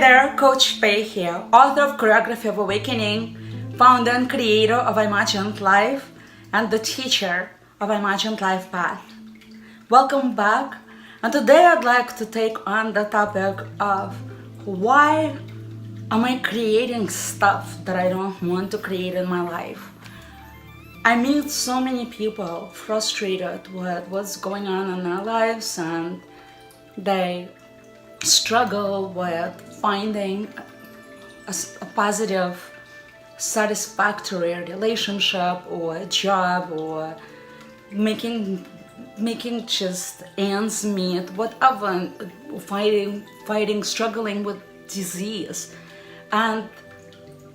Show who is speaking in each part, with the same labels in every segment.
Speaker 1: there, Coach Faye here, author of Choreography of Awakening, founder and creator of imagintlife, and the teacher of imagintlife path. Welcome back, and today I'd like to take on the topic of why am I creating stuff that I don't want to create in my life. I meet so many people frustrated with what's going on in their lives, and they struggle with finding a positive, satisfactory relationship or a job or making just ends meet, whatever, fighting, struggling with disease. And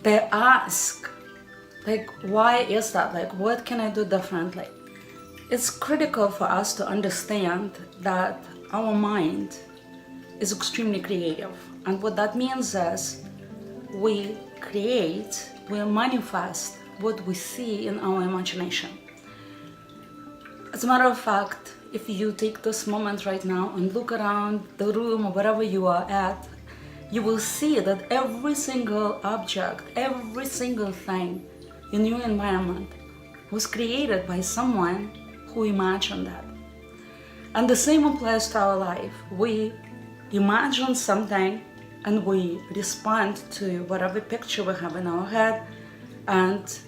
Speaker 1: they ask, like, why is that? Like, what can I do differently? It's critical for us to understand that our mind is extremely creative. And what that means is we manifest what we see in our imagination. As a matter of fact, if you take this moment right now and look around the room or wherever you are at, you will see that every single object, every single thing in your environment was created by someone who imagined that. And the same applies to our life. We imagine something and we respond to whatever picture we have in our head, and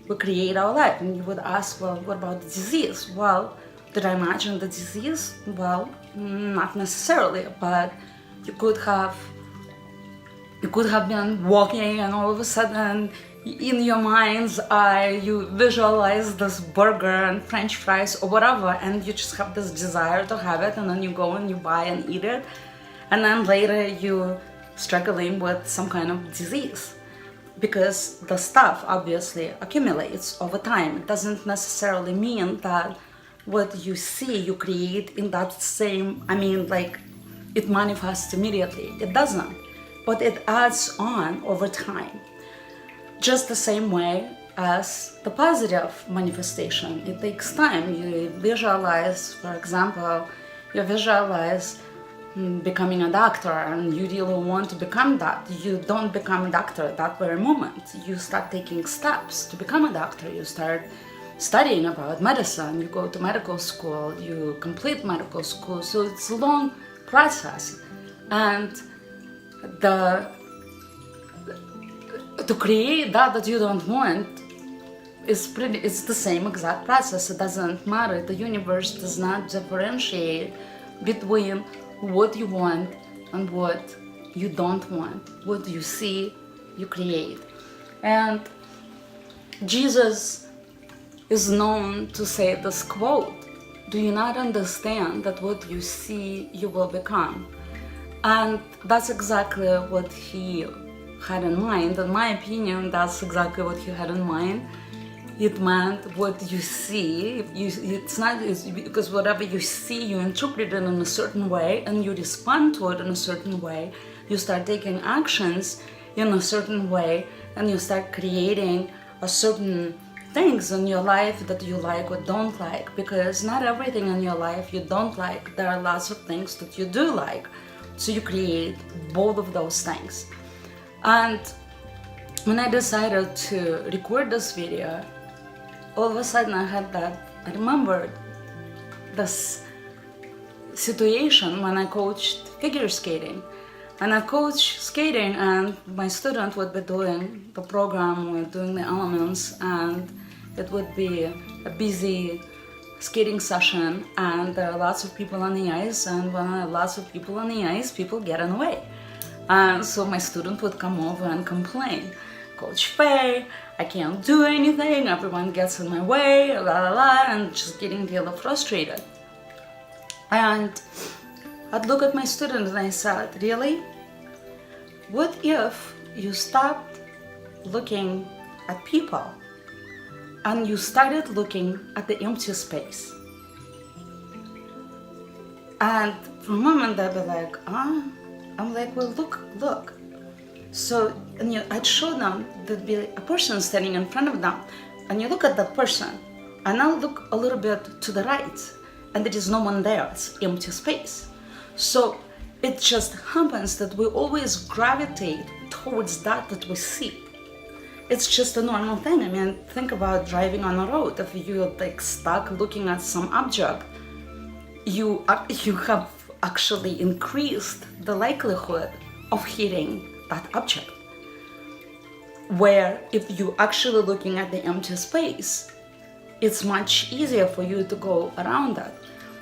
Speaker 1: we create our life. And you would ask, well, what about the disease? Well, did I imagine the disease? Well, not necessarily, but you could have been walking and all of a sudden in your mind's eye you visualize this burger and french fries or whatever, and you just have this desire to have it, and then you go and you buy and eat it, and then later you're struggling with some kind of disease because the stuff obviously accumulates over time. It doesn't necessarily mean that what you see you create in that same, it manifests immediately. It doesn't, but it adds on over time. Just the same way as the positive manifestation. It takes time. You visualize, for example, becoming a doctor, and you really want to become that. You don't become a doctor at that very moment. You start taking steps to become a doctor. You start studying about medicine. You go to medical school. You complete medical school. So it's a long process. And to create that you don't want it's the same exact process. It doesn't matter. The universe does not differentiate between what you want and what you don't want. What you see, you create. And Jesus is known to say this quote: "Do you not understand that what you see, you will become?" And that's exactly what he had in mind. In my opinion, that's exactly what he had in mind. It meant what you see. Because whatever you see, you interpret it in a certain way and you respond to it in a certain way. You start taking actions in a certain way, and you start creating a certain things in your life that you like or don't like. Because not everything in your life you don't like. There are lots of things that you do like. So you create both of those things. And when I decided to record this video, all of a sudden I remembered this situation when I coached figure skating. And I coached skating, and my student would be doing the program, we're doing the elements, and it would be a busy skating session, and there are lots of people on the ice, and when there are lots of people on the ice, people get in the way. And so my student would come over and complain, "Coach Faye, I can't do anything, everyone gets in my way, and just getting really frustrated." And I'd look at my student and I said, really? What if you stopped looking at people and you started looking at the empty space? And for a moment they'd be like, I'm like, well, look. So, I'd show them, there'd be a person standing in front of them, and you look at that person, and I'll look a little bit to the right, and there is no one there, it's empty space. So It just happens that we always gravitate towards that we see. It's just a normal thing. I mean, think about driving on a road. If you're like stuck looking at some object, you have actually increased the likelihood of hitting that object. Where if you're actually looking at the empty space, it's much easier for you to go around that.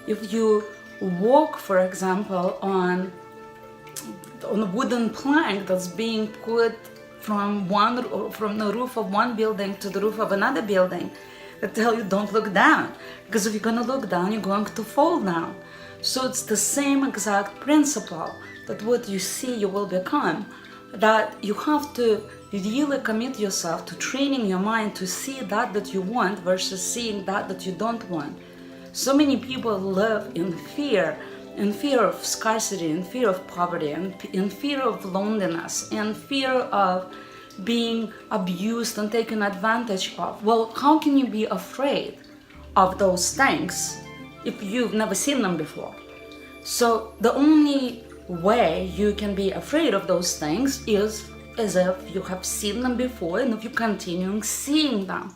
Speaker 1: If you walk, for example, on a wooden plank that's being put from the roof of one building to the roof of another building, they tell you don't look down, because if you're going to look down, you're going to fall down. So it's the same exact principle, that what you see you will become, that you have to really commit yourself to training your mind to see that you want versus seeing that you don't want. So many people live in fear of scarcity, in fear of poverty, in fear of loneliness, in fear of being abused and taken advantage of. Well, how can you be afraid of those things if you've never seen them before? So the only way you can be afraid of those things is as if you have seen them before and if you're continuing seeing them.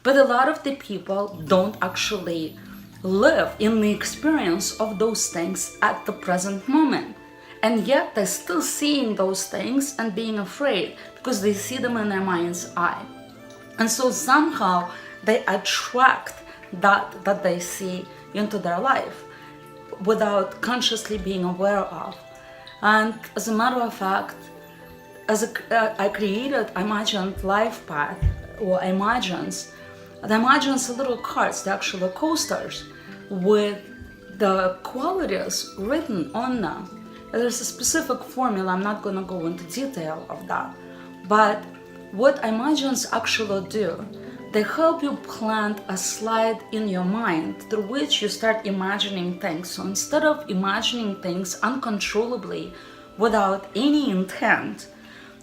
Speaker 1: But a lot of the people don't actually live in the experience of those things at the present moment. And yet they're still seeing those things and being afraid because they see them in their mind's eye. And so somehow they attract that they see into their life without consciously being aware of. And as a matter of fact, I created Imagined Life Path, or Imagines. The Imagines are little cards, they're actually coasters with the qualities written on them. There's a specific formula, I'm not going to go into detail of that. But what Imagines actually do, they help you plant a slide in your mind through which you start imagining things. So instead of imagining things uncontrollably without any intent,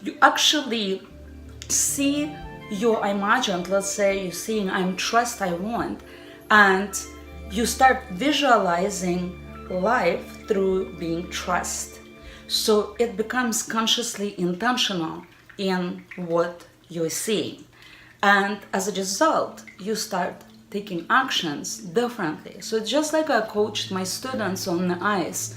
Speaker 1: you actually see your imagined, let's say you're seeing I'm trust, I want, and you start visualizing life through being trust. So it becomes consciously intentional in what you're seeing. And as a result, you start taking actions differently. So it's just like I coached my students on the ice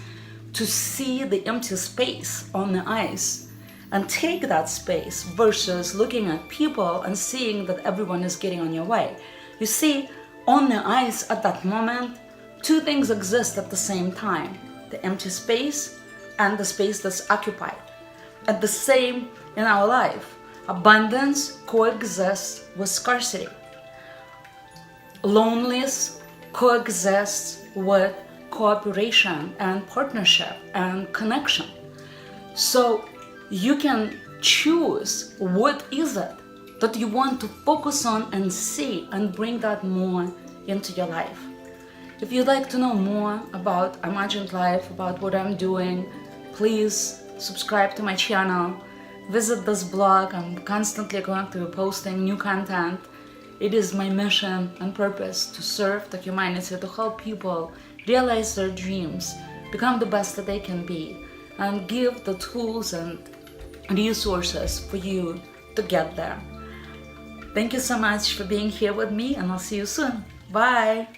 Speaker 1: to see the empty space on the ice and take that space versus looking at people and seeing that everyone is getting on your way. You see, on the ice at that moment, two things exist at the same time: the empty space and the space that's occupied. And the same in our life. Abundance coexists with scarcity. Loneliness coexists with cooperation and partnership and connection. So you can choose what is it that you want to focus on and see and bring that more into your life. If you'd like to know more about Imagined Life, about what I'm doing, please subscribe to my channel. Visit this blog. I'm constantly going to be posting new content. It is my mission and purpose to serve the humanity, to help people realize their dreams, become the best that they can be, and give the tools and resources for you to get there. Thank you so much for being here with me, and I'll see you soon. Bye!